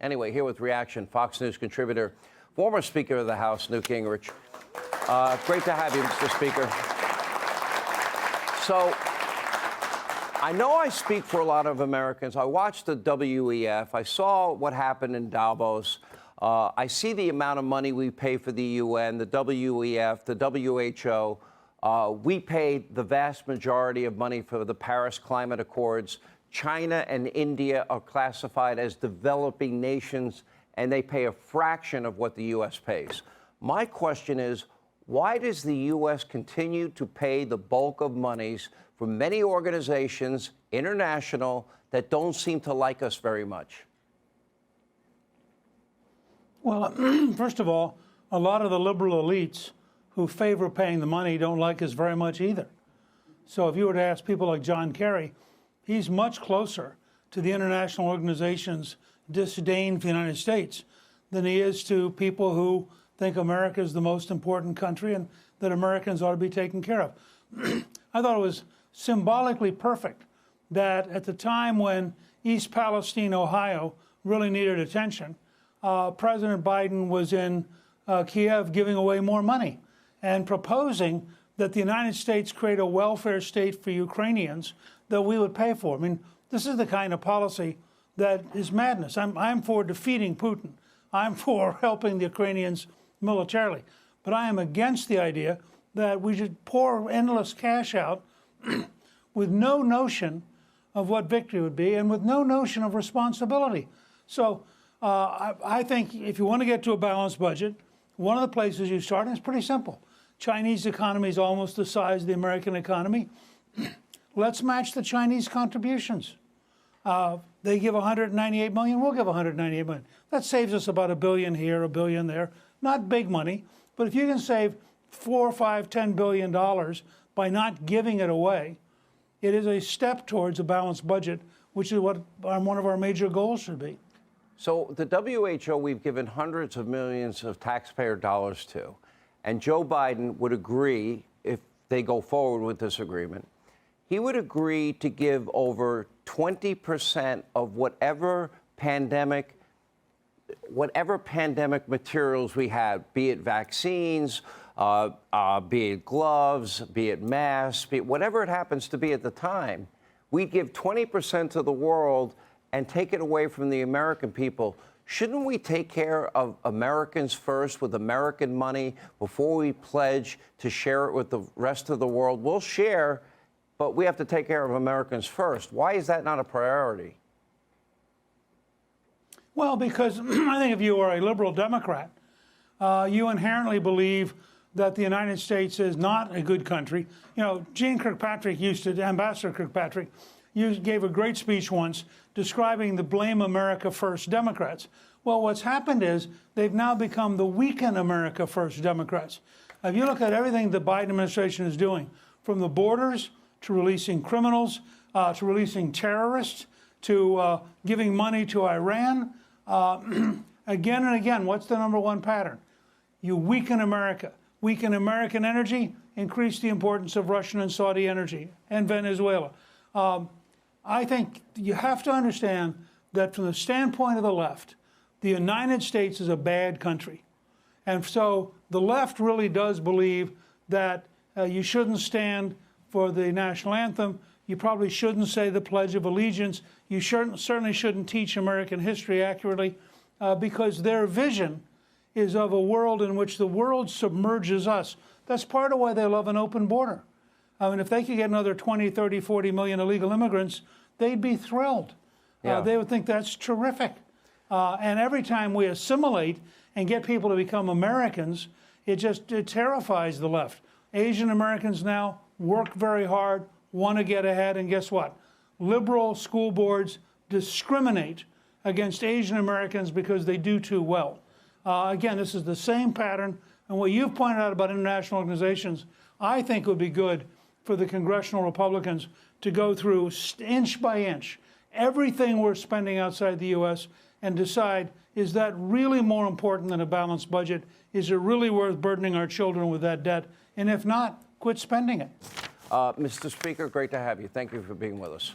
Anyway, here with reaction, Fox News contributor, former Speaker of the House, Newt Gingrich. Great to have you, Mr. Speaker. So, I know I speak for a lot of Americans. I watched the WEF. I saw what happened in Davos. I see the amount of money we pay for the UN, the WEF, the WHO. We pay the vast majority of money for the Paris Climate Accords. China and India are classified as developing nations, and they pay a fraction of what the U.S. pays. My question is, why does the U.S. continue to pay the bulk of monies for many organizations, international, that don't seem to like us very much? Well, first of all, a lot of the liberal elites who favor paying the money don't like us very much either. So if you were to ask people like John Kerry, he's much closer to the international organizations' disdain for the United States than he is to people who think America is the most important country and that Americans ought to be taken care of. I thought it was symbolically perfect that at the time when East Palestine, Ohio, really needed attention, President Biden was in Kiev giving away more money and proposing that the United States create a welfare state for Ukrainians that we would pay for. I mean, this is the kind of policy that is madness. I'm for defeating Putin. I'm for helping the Ukrainians militarily. But I am against the idea that we should pour endless cash out with no notion of what victory would be and with no notion of responsibility. So I think if you want to get to a balanced budget, one of the places you start, and it's pretty simple. Chinese economy is almost the size of the American economy. Let's match the Chinese contributions. They give 198 million, we'll give 198 million. That saves us about $1 billion here, $1 billion there. Not big money, but if you can save $4, $5, $10 billion by not giving it away, it is a step towards a balanced budget, which is what one of our major goals should be. So the WHO, we've given hundreds of millions of taxpayer dollars to, and Joe Biden would agree, if they go forward with this agreement, he would agree to give over 20% of whatever pandemic materials we had, be it vaccines, be it gloves, be it masks, be it whatever it happens to be at the time, we'd give 20% to the world and take it away from the American people. Shouldn't we take care of Americans first with American money before we pledge to share it with the rest of the world? We'll share, but we have to take care of Americans first. Why is that not a priority? Well, because I think if you are a liberal Democrat, you inherently believe that the United States is not a good country. You know, Ambassador Kirkpatrick, you gave a great speech once describing the Blame America First Democrats. Well, what's happened is they've now become the Weaken America First Democrats. If you look at everything the Biden administration is doing, from the borders to releasing criminals, to releasing terrorists, to giving money to Iran, again and again, what's the number one pattern? You weaken America. Weaken American energy, increase the importance of Russian and Saudi energy, and Venezuela. I think you have to understand that from the standpoint of the left, the United States is a bad country. And so the left really does believe that you shouldn't stand for the national anthem. You probably shouldn't say the Pledge of Allegiance. You certainly shouldn't teach American history accurately because their vision is of a world in which the world submerges us. That's part of why they love an open border. I mean, if they could get another 20, 30, 40 million illegal immigrants, they'd be thrilled. Yeah. They would think that's terrific. And every time we assimilate and get people to become Americans, it terrifies the left. Asian Americans now work very hard, want to get ahead, and guess what? Liberal school boards discriminate against Asian Americans because they do too well. Again, this is the same pattern. And what you've pointed out about international organizations, I think would be good for the congressional Republicans to go through inch by inch everything we're spending outside the U.S. and decide, is that really more important than a balanced budget? Is it really worth burdening our children with that debt? And if not, quit spending it. Mr. Speaker, great to have you. Thank you for being with us.